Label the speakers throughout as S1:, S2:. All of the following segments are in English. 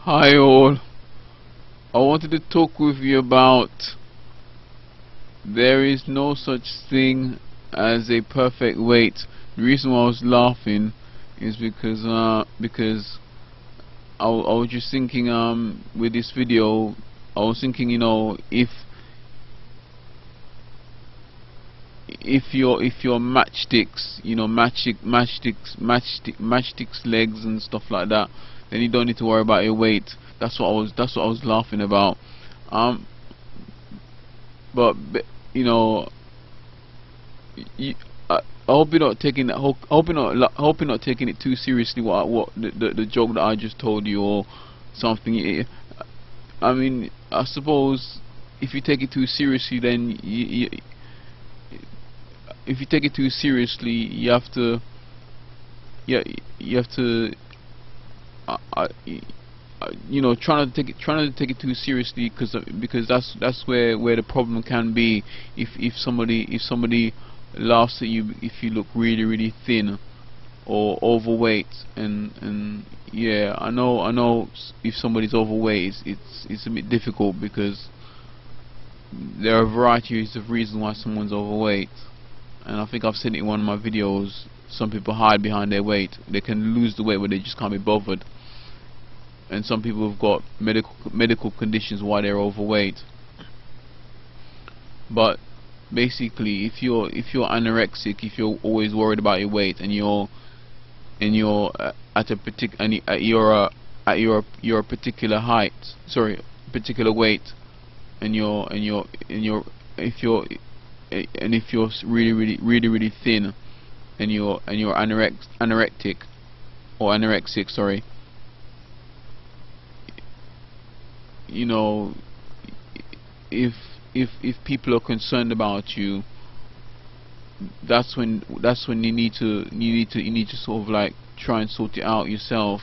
S1: Hi all, I wanted to talk with you about there is no such thing as a perfect weight. The reason why I was laughing is because I was just thinking with this video I was thinking, you know, if your matchsticks, you know, matchsticks legs and stuff like that, then you don't need to worry about your weight. That's what I was laughing about. But you know, I hope you're not taking that. I hope you're not taking it too seriously. What the joke that I just told you or something. I mean, I suppose if you take it too seriously, then if you take it too seriously, you have to, yeah, you have to, you know, trying to take it too seriously, because that's where the problem can be. If somebody laughs at you if you look really thin or overweight, and yeah, I know if somebody's overweight, it's a bit difficult because there are varieties of reasons why someone's overweight. And I think I've said it in one of my videos, some people hide behind their weight. They can lose the weight but they just can't be bothered. And some people have got medical conditions why they're overweight. But basically, if you're anorexic, if you're always worried about your weight, and you're at a particular height, sorry, particular weight, and if you're really thin, and you're anorectic or anorexic, sorry, you know, if people are concerned about you, that's when you need to sort of like try and sort it out yourself.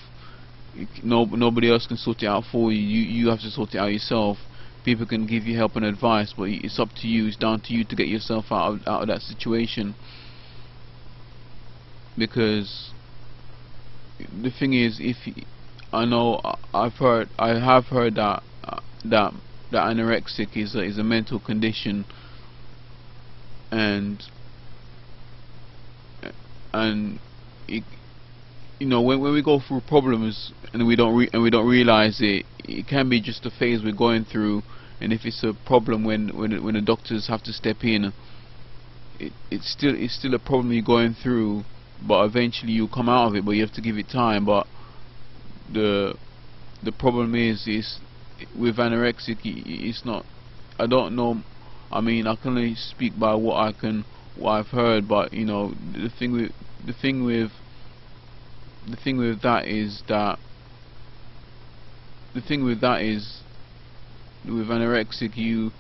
S1: Nobody else can sort it out for you. You have to sort it out yourself. People can give you help and advice, but it's up to you. It's down to you to get yourself out of that situation. Because the thing is, I have heard that that anorexic is a mental condition, and it, you know, when we go through problems and we don't realize it, it can be just a phase we're going through. And if it's a problem when the doctors have to step in, it's still a problem you're going through, but eventually you come out of it, but you have to give it time. But the problem is with anorexic, it's not, I don't know, I mean, I can only speak by what I've heard, but you know, the thing with that is with anorexic, you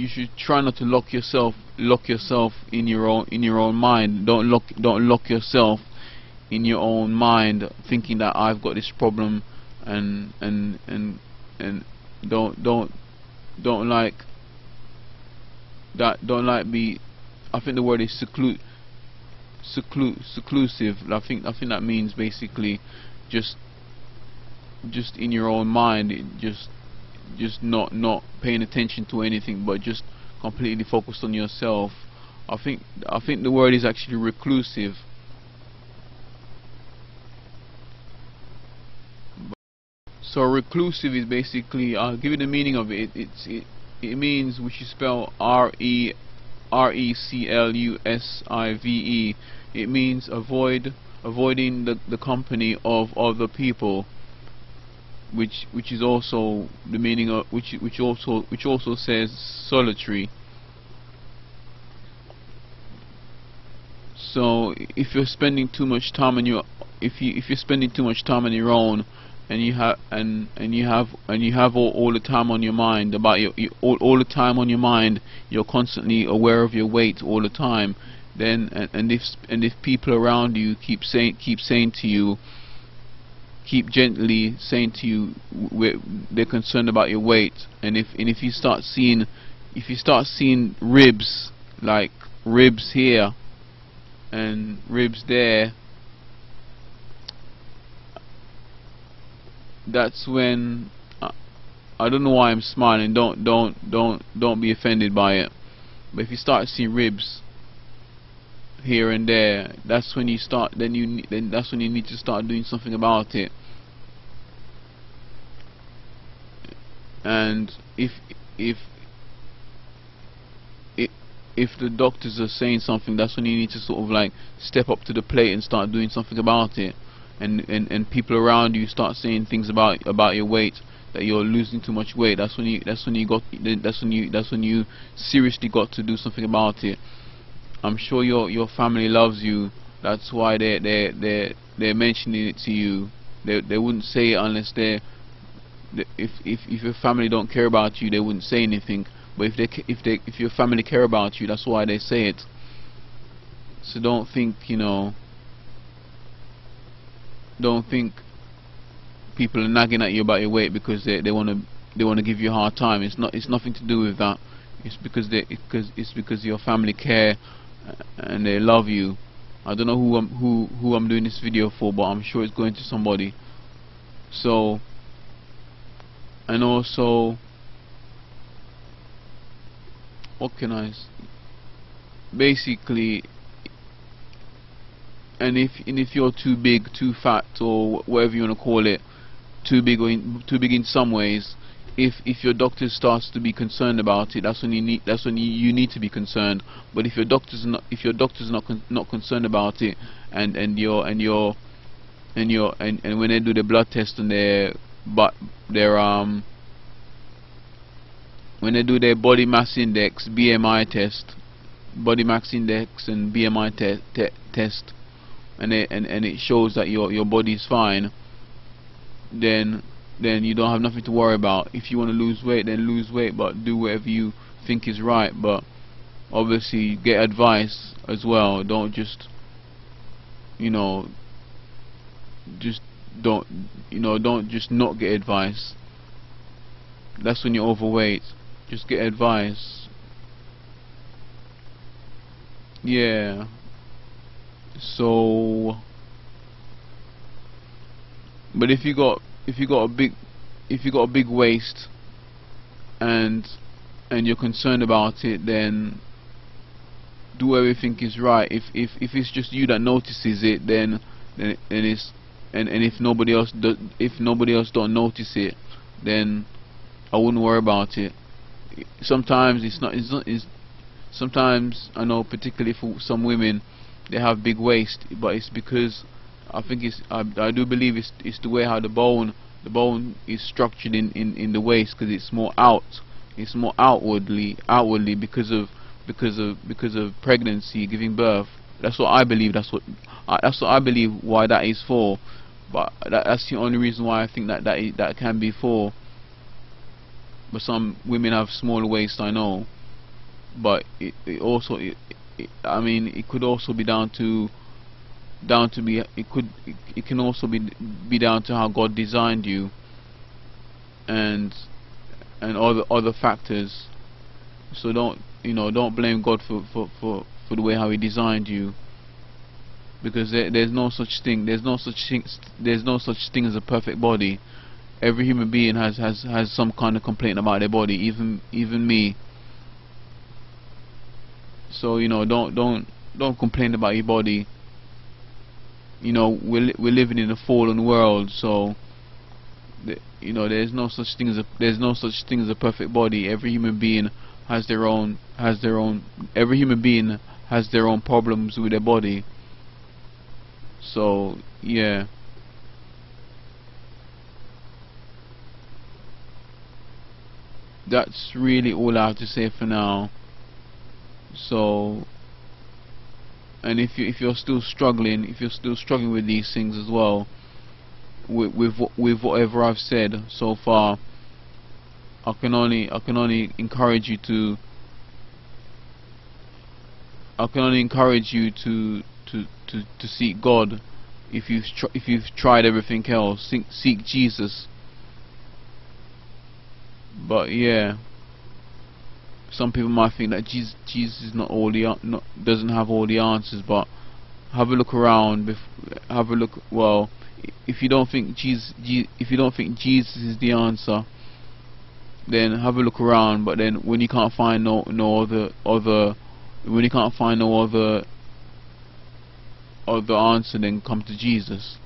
S1: should try not to lock yourself in your own mind. Don't lock yourself in your own mind thinking that I've got this problem, and don't like that, don't like be, I think the word is seclusive. I think that means basically just in your own mind, just not paying attention to anything, but just completely focused on yourself. I think the word is actually reclusive. So reclusive is basically, I'll give you the meaning of it. It means, which is spelled reclusive. It means avoiding the company of other people, which is also the meaning of which also says solitary. So if you're spending too much time on your if you're spending too much time on your own, and you have all the time on your mind about all the time on your mind, you're constantly aware of your weight all the time, then and if people around you keep gently saying to you they're concerned about your weight, and if you start seeing ribs, like ribs here and ribs there, that's when I don't know why I'm smiling. Don't be offended by it. But if you start to see ribs here and there, that's when you start. Then that's when you need to start doing something about it. And if the doctors are saying something, that's when you need to sort of like step up to the plate and start doing something about it. And people around you start saying things about your weight, that you're losing too much weight. That's when you seriously got to do something about it. I'm sure your family loves you. That's why they're mentioning it to you. They wouldn't say it unless if your family don't care about you, they wouldn't say anything. But if your family care about you, that's why they say it. So don't think, don't think people are nagging at you about your weight because they want to give you a hard time. It's nothing to do with that. It's because your family care and they love you. I don't know who I'm doing this video for, but I'm sure it's going to somebody. So, and also, what can I basically, and if you're too big, too fat, or whatever you want to call it, too big in some ways, if your doctor starts to be concerned about it, that's when you need to be concerned. But if your doctor's not concerned about it, and when they do the blood test and when they do their body mass index, BMI test, body mass index and BMI test, and it shows that your body is fine, then you don't have nothing to worry about. If you want to lose weight, then lose weight, but do whatever you think is right. But obviously get advice as well. Don't just don't just not get advice. That's when you're overweight. Just get advice. Yeah. So, but if you got a big waist and you're concerned about it, then do everything is right. If it's just you that notices it, then it's and if nobody else don't notice it, then I wouldn't worry about it. Sometimes sometimes I know, particularly for some women, they have big waist, but it's because I do believe it's the way how the bone is structured in the waist, because it's more outwardly because of pregnancy, giving birth. That's what I believe. That's what I believe why that is for. But that's the only reason why I think that can be for. But some women have smaller waist, I know. But it could also be down to it can also be down to how God designed you, and other factors. So don't blame God for the way how He designed you, because there's no such thing as a perfect body. Every human being has some kind of complaint about their body, even me. So don't complain about your body. We're living in a fallen world, so there's no such thing as a perfect body. Every human being has their own every human being has their own problems with their body. So yeah. That's really all I have to say for now. So, and if you're still struggling, with these things as well, with whatever I've said so far, I can only encourage you to seek God. If you've tried everything else, seek Jesus. But yeah, some people might think that Jesus is doesn't have all the answers. But have a look around. Well, if you don't think if you don't think Jesus is the answer, then have a look around. But then when you can't find no other when you can't find no other answer, then come to Jesus.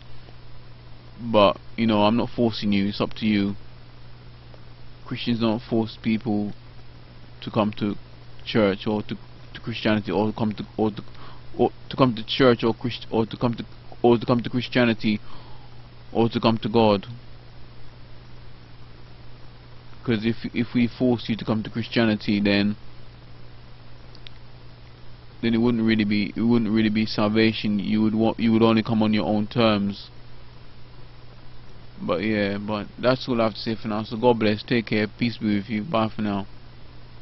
S1: But you know, I'm not forcing you, it's up to you. Christians don't force people to come to church or to Christianity, or to come to come to church, or to come to Christianity, or to come to God. Because if we force you to come to Christianity, then it wouldn't really be salvation. You would only come on your own terms. But yeah, but that's all I have to say for now. So God bless, take care, peace be with you, bye for now.